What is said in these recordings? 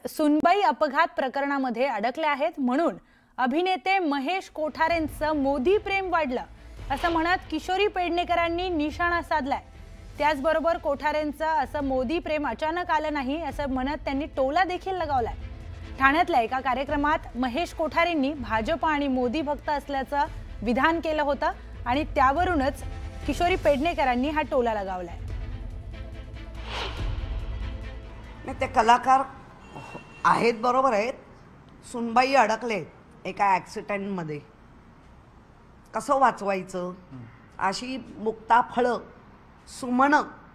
सुनबाई अपघात प्रकरणामध्ये अडकले आहेत म्हणून अभिनेते महेश कोठारेंचं मोदी प्रेम वाढलं असं म्हणत किशोरी पेडणेकरांनी निशाणा साधलाय। त्याचबरोबर कोठारेंचं असं मोदी प्रेम अचानक आलं नाही असं म्हणत त्यांनी टोला देखील लगावलाय। ठाण्यातल्या एका कार्यक्रमात महेश कोठारेंनी भाजप आणि मोदी भक्त असल्याचं विधान केलं होतं आणि त्यावरूनच किशोरी पेडणेकरांनी हा टोला लगावलाय। ते कलाकार आहेत, बरोबर आहेत। सुनबाई अडकले एका ॲक्सिडेंटमध्ये, कसं वाचवायचं अशी मुक्ता फळं सुमन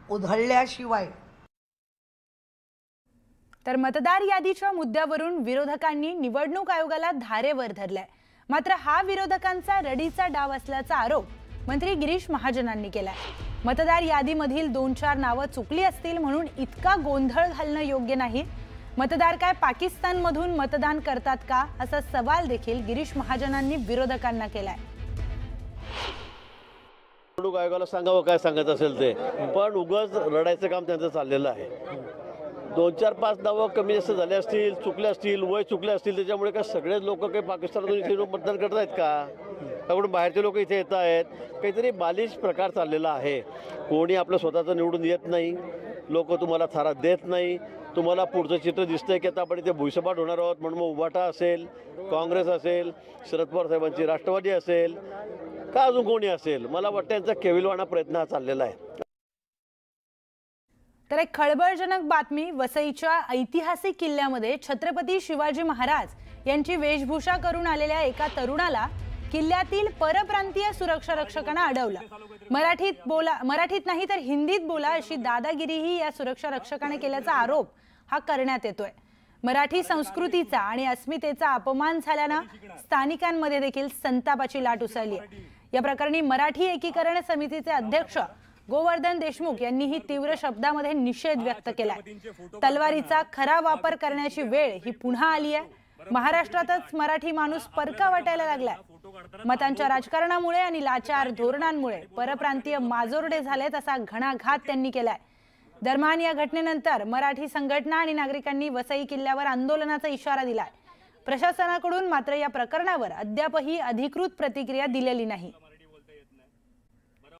उधळल्याशिवाय। तर मतदार यादीच्या मुद्द्यावरून विरोधकांनी निवडणूक आयोगाला धारेवर धरलाय। मात्र हा विरोधकांचा रडीचा डाव असल्याचा आरोप मंत्री गिरीश महाजनांनी केलाय। मतदार यादीमधील 2-4 नावं चुकली असतील म्हणून इतका गोंधळ घालणं योग्य नाही। मतदार काय पाकिस्तानमधून मतदान करतात का असा सवाल देखील गिरीश महाजनांनी विरोधकांना केलाय। निवडणूक आयोगाला सांगावं काय सांगत असेल ते, पण उगाच रडायचं काम त्यांचं चाललेलं आहे। 2-4-5 नावं कमी जास्त झाले असतील, चुकले असतील, वय चुकले असतील, त्याच्यामुळे काय सगळेच लोक काही पाकिस्तानातून इथे मतदान करत आहेत का? त्याकडून बाहेरचे लोक इथे येत आहेत। काहीतरी बालिश प्रकार चाललेला आहे। कोणी आपलं स्वतःचं निवडून येत नाही, लोक तुम्हाला थारा देत नाही। तुम्हाला पुढचं चित्र दिसतंय की आता आपण इथे भुईसपाट होणार आहोत म्हणून मग उभाटा असेल, काँग्रेस असेल, शरद पवार साहेबांची राष्ट्रवादी असेल, का अजून कोणी असेल, मला वाटतं यांचा केविलवाणा प्रयत्न हा चाललेला आहे। तर एक खळबळजनक बातमी, वसईच्या ऐतिहासिक किल्ल्यामध्ये छत्रपती शिवाजी महाराज यांची वेशभूषा करून आलेल्या एका तरुणाला किल्ल्यातील परप्रांतीय सुरक्षा रक्षकांना अडवलं। मराठीत नाही तर हिंदीत बोला अशी दादागिरीही या सुरक्षा रक्षकाने केल्याचा आरोप हा करण्यात येतोय। मराठी संस्कृतीचा आणि अस्मितेचा अपमान झाल्यानं स्थानिकांमध्ये देखील संतापाची लाट उसळली आहे। या प्रकरणी मराठी एकीकरण समितीचे अध्यक्ष गोवर्धन देशमुख यांनीही तीव्र शब्दामध्ये निषेध व्यक्त केलाय। तलवारीचा खरा वापर करण्याची वेळ ही पुन्हा आली आहे। महाराष्ट्रातच मराठी माणूस परका वाटायला लागलाय। मतांच्या राजकारणामुळे आणि लाचार धोरणांमुळे परप्रांतीय माजोरडे झालेत असा घणाघात त्यांनी केलाय। दरम्यान या घटनेनंतर मराठी संघटना आणि नागरिकांनी वसई किल्ल्यावर आंदोलनाचा इशारा दिलाय। प्रशासनाकडून मात्र या प्रकरणावर अद्यापही अधिकृत प्रतिक्रिया दिलेली नाही।